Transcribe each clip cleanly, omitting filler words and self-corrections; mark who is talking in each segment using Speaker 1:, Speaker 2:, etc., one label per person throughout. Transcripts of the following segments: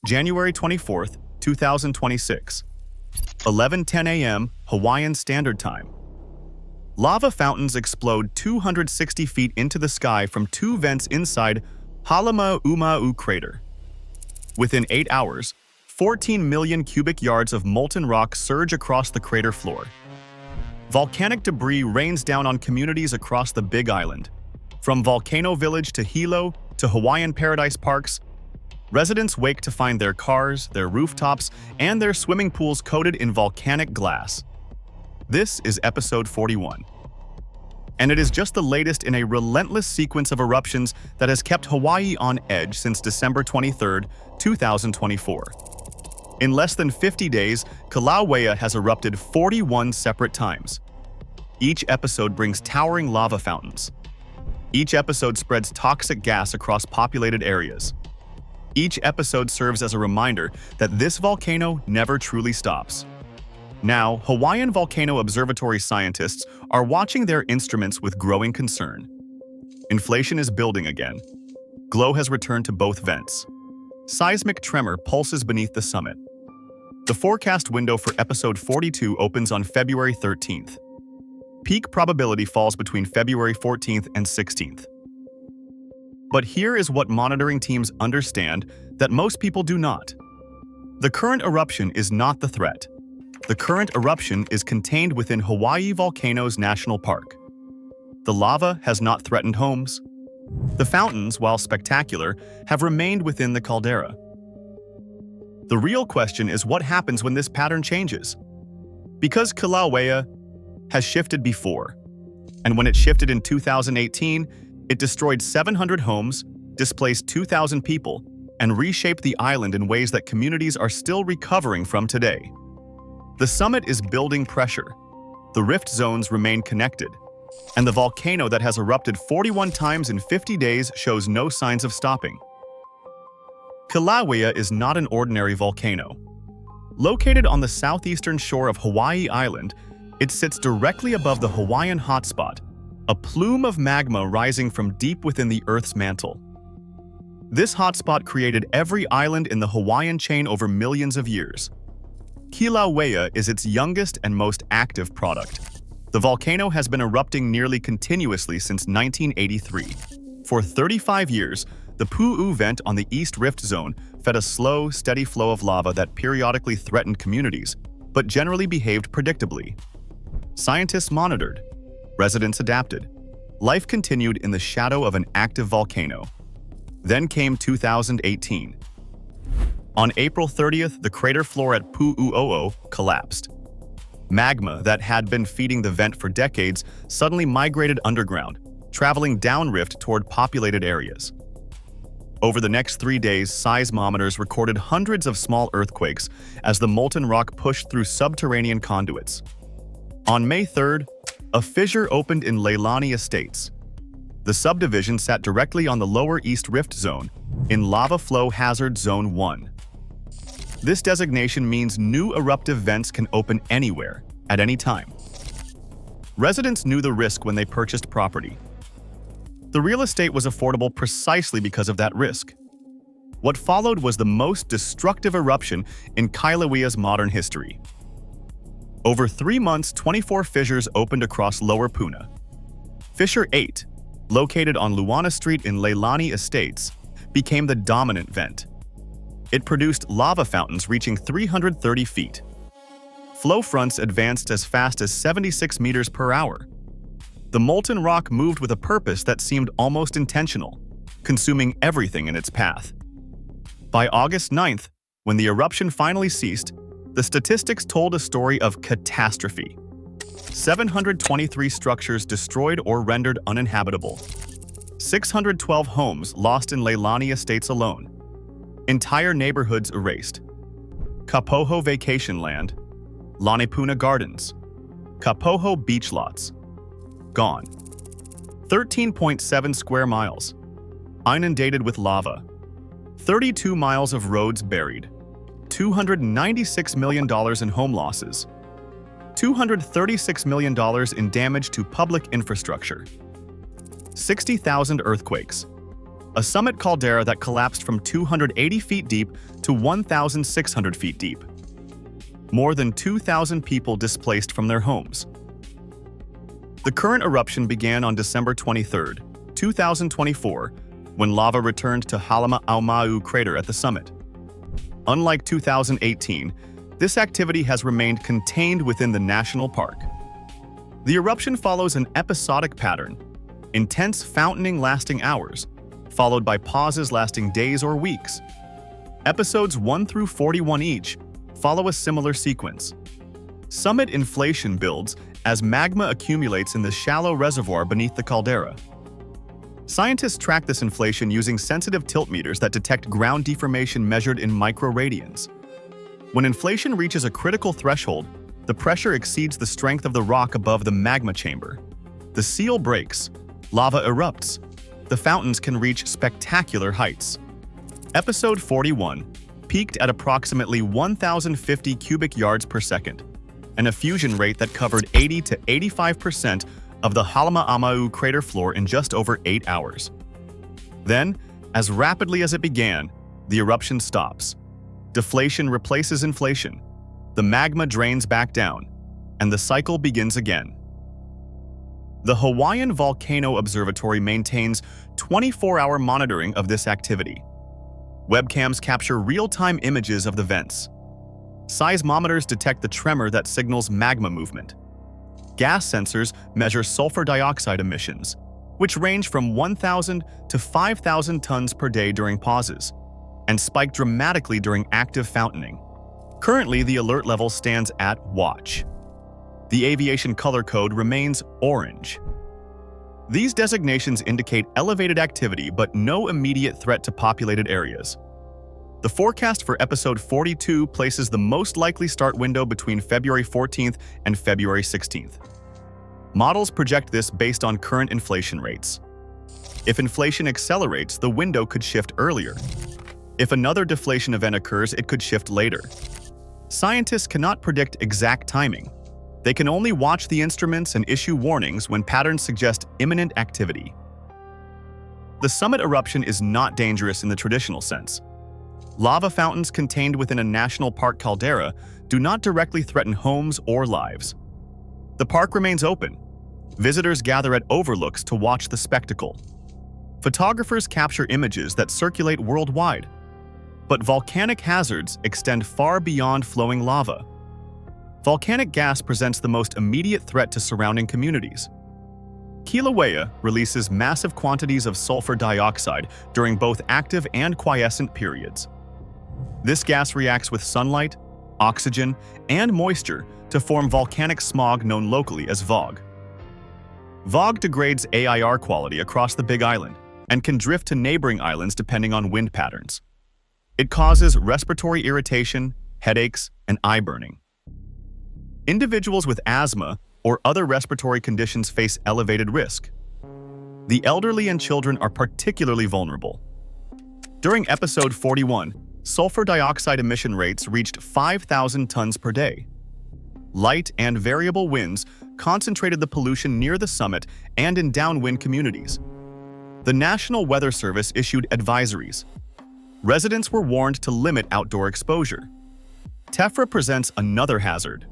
Speaker 1: January 24th, 2026, 11:10 a.m. Hawaiian Standard Time. Lava fountains explode 260 feet into the sky from two vents inside Halemaʻumaʻu crater. Within 8 hours, 14 million cubic yards of molten rock surge across the crater floor. Volcanic debris rains down on communities across the Big Island. From Volcano Village to Hilo to Hawaiian Paradise Parks, residents wake to find their cars, their rooftops, and their swimming pools coated in volcanic glass. This is episode 41. And it is just the latest in a relentless sequence of eruptions that has kept Hawaii on edge since December 23, 2024. In less than 50 days, Kilauea has erupted 41 separate times. Each episode brings towering lava fountains. Each episode spreads toxic gas across populated areas. Each episode serves as a reminder that this volcano never truly stops. Now, Hawaiian Volcano Observatory scientists are watching their instruments with growing concern. Inflation is building again. Glow has returned to both vents. Seismic tremor pulses beneath the summit. The forecast window for episode 42 opens on February 13th. Peak probability falls between February 14th and 16th. But here is what monitoring teams understand that most people do not. The current eruption is not the threat. The current eruption is contained within Hawaii Volcanoes National Park. The lava has not threatened homes. The fountains, while spectacular, have remained within the caldera. The real question is what happens when this pattern changes? Because Kilauea has shifted before, and when it shifted in 2018, it destroyed 700 homes, displaced 2,000 people, and reshaped the island in ways that communities are still recovering from today. The summit is building pressure. The rift zones remain connected, and the volcano that has erupted 41 times in 50 days shows no signs of stopping. Kilauea is not an ordinary volcano. Located on the southeastern shore of Hawaii Island, it sits directly above the Hawaiian hotspot, a plume of magma rising from deep within the Earth's mantle. This hotspot created every island in the Hawaiian chain over millions of years. Kilauea is its youngest and most active product. The volcano has been erupting nearly continuously since 1983. For 35 years, the Pu'u vent on the East Rift Zone fed a slow, steady flow of lava that periodically threatened communities, but generally behaved predictably. Scientists monitored. Residents adapted. Life continued in the shadow of an active volcano. Then came 2018. On April 30th, the crater floor at Pu'u'o'o collapsed. Magma that had been feeding the vent for decades suddenly migrated underground, traveling downrift toward populated areas. Over the next 3 days, seismometers recorded hundreds of small earthquakes as the molten rock pushed through subterranean conduits. On May 3rd, a fissure opened in Leilani Estates. The subdivision sat directly on the lower East Rift Zone, in Lava Flow Hazard Zone 1. This designation means new eruptive vents can open anywhere, at any time. Residents knew the risk when they purchased property. The real estate was affordable precisely because of that risk. What followed was the most destructive eruption in Kilauea's modern history. Over 3 months, 24 fissures opened across Lower Puna. Fissure 8, located on Luana Street in Leilani Estates, became the dominant vent. It produced lava fountains reaching 330 feet. Flow fronts advanced as fast as 76 meters per hour. The molten rock moved with a purpose that seemed almost intentional, consuming everything in its path. By August 9th, when the eruption finally ceased, the statistics told a story of catastrophe. 723 structures destroyed or rendered uninhabitable. 612 homes lost in Leilani Estates alone. Entire neighborhoods erased. Kapoho Vacation Land, Lanepuna Gardens, Kapoho Beach Lots, gone. 13.7 square miles, inundated with lava. 32 miles of roads buried. $296 million in home losses. $236 million in damage to public infrastructure. 60,000 earthquakes. a summit caldera that collapsed from 280 feet deep to 1,600 feet deep. More than 2,000 people displaced from their homes. The current eruption began on December 23, 2024, when lava returned to Halemaʻumaʻu crater at the summit. Unlike 2018, this activity has remained contained within the national park. The eruption follows an episodic pattern, intense fountaining lasting hours, followed by pauses lasting days or weeks. Episodes 1 through 41 each follow a similar sequence. Summit inflation builds as magma accumulates in the shallow reservoir beneath the caldera. Scientists track this inflation using sensitive tilt meters that detect ground deformation measured in microradians. When inflation reaches a critical threshold, the pressure exceeds the strength of the rock above the magma chamber. The seal breaks, lava erupts. The fountains can reach spectacular heights. Episode 41 peaked at approximately 1,050 cubic yards per second, an effusion rate that covered 80 to 85% of the Halemaʻumaʻu crater floor in just over 8 hours. Then, as rapidly as it began, the eruption stops. Deflation replaces inflation. The magma drains back down, and the cycle begins again. The Hawaiian Volcano Observatory maintains 24-hour monitoring of this activity. Webcams capture real-time images of the vents. Seismometers detect the tremor that signals magma movement. Gas sensors measure sulfur dioxide emissions, which range from 1,000 to 5,000 tons per day during pauses, and spike dramatically during active fountaining. Currently, the alert level stands at Watch. The aviation color code remains orange. These designations indicate elevated activity but no immediate threat to populated areas. The forecast for episode 42 places the most likely start window between February 14th and February 16th. Models project this based on current inflation rates. If inflation accelerates, the window could shift earlier. If another deflation event occurs, it could shift later. Scientists cannot predict exact timing. They can only watch the instruments and issue warnings when patterns suggest imminent activity. The summit eruption is not dangerous in the traditional sense. Lava fountains contained within a national park caldera do not directly threaten homes or lives. The park remains open. Visitors gather at overlooks to watch the spectacle. Photographers capture images that circulate worldwide. But volcanic hazards extend far beyond flowing lava. Volcanic gas presents the most immediate threat to surrounding communities. Kilauea releases massive quantities of sulfur dioxide during both active and quiescent periods. This gas reacts with sunlight, oxygen, and moisture to form volcanic smog known locally as VOG. VOG degrades AIR quality across the Big Island and can drift to neighboring islands depending on wind patterns. It causes respiratory irritation, headaches, and eye burning. Individuals with asthma or other respiratory conditions face elevated risk. The elderly and children are particularly vulnerable. During episode 41, sulfur dioxide emission rates reached 5,000 tons per day. Light and variable winds concentrated the pollution near the summit and in downwind communities. The National Weather Service issued advisories. Residents were warned to limit outdoor exposure. Tephra presents another hazard.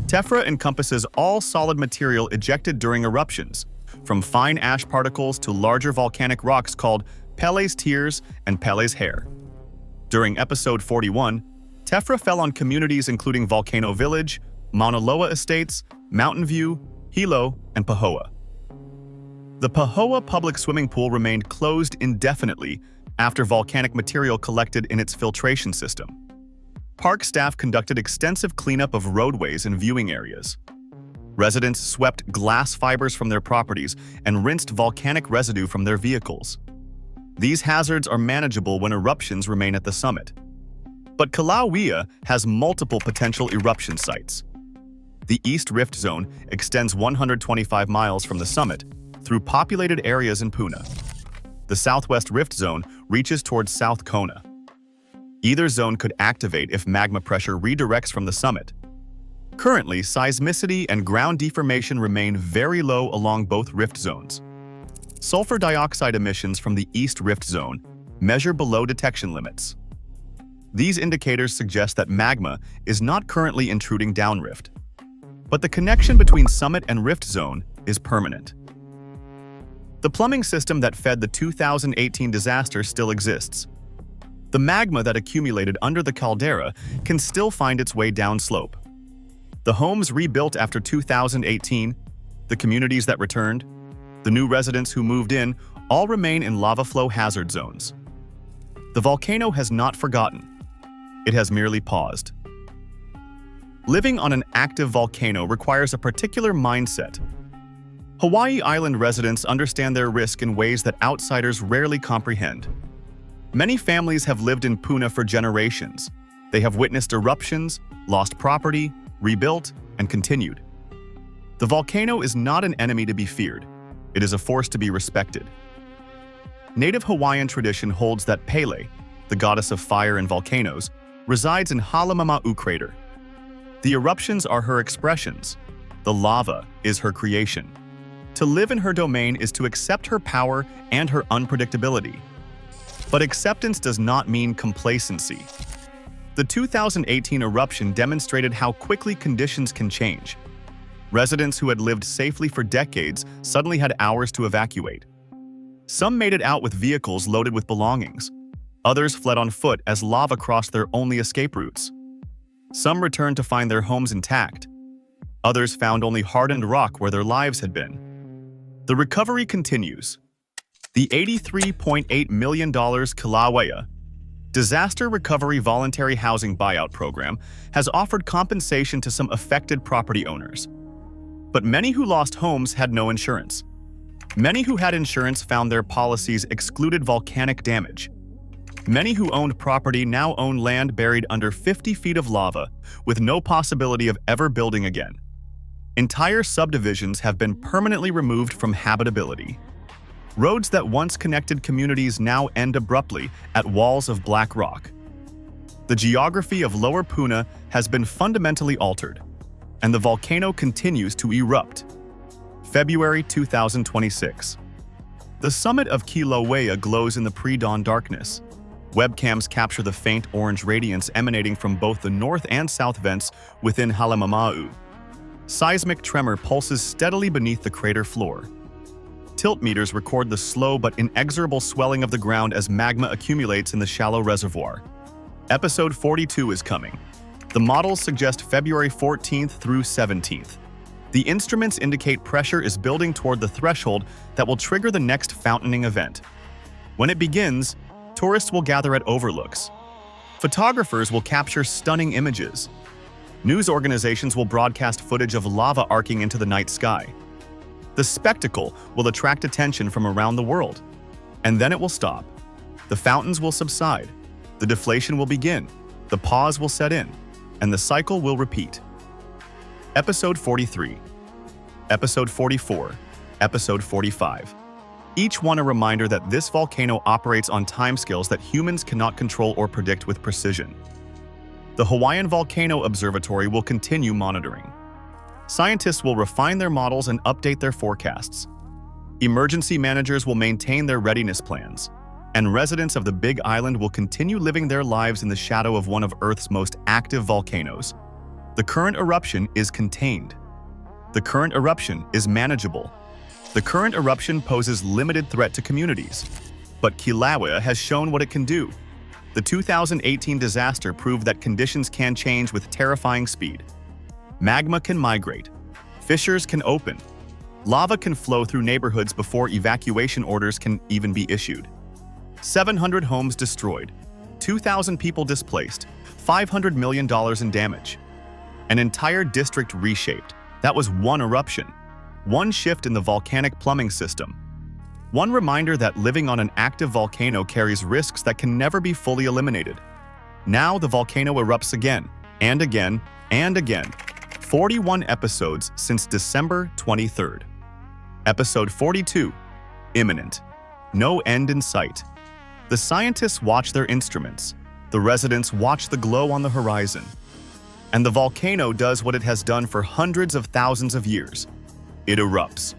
Speaker 1: Tephra encompasses all solid material ejected during eruptions, from fine ash particles to larger volcanic rocks called Pele's tears and Pele's hair. During episode 41, Tephra fell on communities including Volcano Village, Mauna Loa Estates, Mountain View, Hilo, and Pahoa. The Pahoa public swimming pool remained closed indefinitely after volcanic material collected in its filtration system. Park staff conducted extensive cleanup of roadways and viewing areas. Residents swept glass fibers from their properties and rinsed volcanic residue from their vehicles. These hazards are manageable when eruptions remain at the summit. But Kilauea has multiple potential eruption sites. The East Rift Zone extends 125 miles from the summit through populated areas in Puna. The Southwest Rift Zone reaches towards South Kona. Either zone could activate if magma pressure redirects from the summit. Currently, seismicity and ground deformation remain very low along both rift zones. Sulfur dioxide emissions from the East Rift Zone measure below detection limits. These indicators suggest that magma is not currently intruding downrift, but the connection between summit and rift zone is permanent. The plumbing system that fed the 2018 disaster still exists. The magma that accumulated under the caldera can still find its way downslope. The homes rebuilt after 2018, the communities that returned, the new residents who moved in, all remain in lava flow hazard zones. The volcano has not forgotten. It has merely paused. Living on an active volcano requires a particular mindset. Hawaii Island residents understand their risk in ways that outsiders rarely comprehend. Many families have lived in Puna for generations. They have witnessed eruptions, lost property, rebuilt, and continued. The volcano is not an enemy to be feared. It is a force to be respected. Native Hawaiian tradition holds that Pele, the goddess of fire and volcanoes, resides in Halemaʻumaʻu crater. The eruptions are her expressions. The lava is her creation. To live in her domain is to accept her power and her unpredictability. But acceptance does not mean complacency. The 2018 eruption demonstrated how quickly conditions can change. Residents who had lived safely for decades suddenly had hours to evacuate. Some made it out with vehicles loaded with belongings. Others fled on foot as lava crossed their only escape routes. Some returned to find their homes intact. Others found only hardened rock where their lives had been. The recovery continues. The $83.8 million KILAUEA Disaster Recovery Voluntary Housing Buyout Program has offered compensation to some affected property owners. But many who lost homes had no insurance. Many who had insurance found their policies excluded volcanic damage. Many who owned property now own land buried under 50 feet of lava, with no possibility of ever building again. Entire subdivisions have been permanently removed from habitability. Roads that once connected communities now end abruptly at walls of black rock. The geography of Lower Puna has been fundamentally altered, and the volcano continues to erupt. February 2026. The summit of Kilauea glows in the pre-dawn darkness. Webcams capture the faint orange radiance emanating from both the north and south vents within Halemaʻumaʻu. Seismic tremor pulses steadily beneath the crater floor. Tilt meters record the slow but inexorable swelling of the ground as magma accumulates in the shallow reservoir. Episode 42 is coming. The models suggest February 14th through 17th. The instruments indicate pressure is building toward the threshold that will trigger the next fountaining event. When it begins, tourists will gather at overlooks. Photographers will capture stunning images. News organizations will broadcast footage of lava arcing into the night sky. The spectacle will attract attention from around the world. And then it will stop. The fountains will subside. The deflation will begin. The pause will set in. And the cycle will repeat. Episode 43, Episode 44, Episode 45. Each one a reminder that this volcano operates on timescales that humans cannot control or predict with precision. The Hawaiian Volcano Observatory will continue monitoring. Scientists will refine their models and update their forecasts. Emergency managers will maintain their readiness plans. And residents of the Big Island will continue living their lives in the shadow of one of Earth's most active volcanoes. The current eruption is contained. The current eruption is manageable. The current eruption poses limited threat to communities. But Kilauea has shown what it can do. The 2018 disaster proved that conditions can change with terrifying speed. Magma can migrate. Fissures can open. Lava can flow through neighborhoods before evacuation orders can even be issued. 700 homes destroyed. 2,000 people displaced. $500 million in damage. An entire district reshaped. That was one eruption. One shift in the volcanic plumbing system. One reminder that living on an active volcano carries risks that can never be fully eliminated. Now the volcano erupts again, and again, and again. 41 episodes since December 23rd. Episode 42, Imminent. No end in sight. The scientists watch their instruments. The residents watch the glow on the horizon. And the volcano does what it has done for hundreds of thousands of years. It erupts.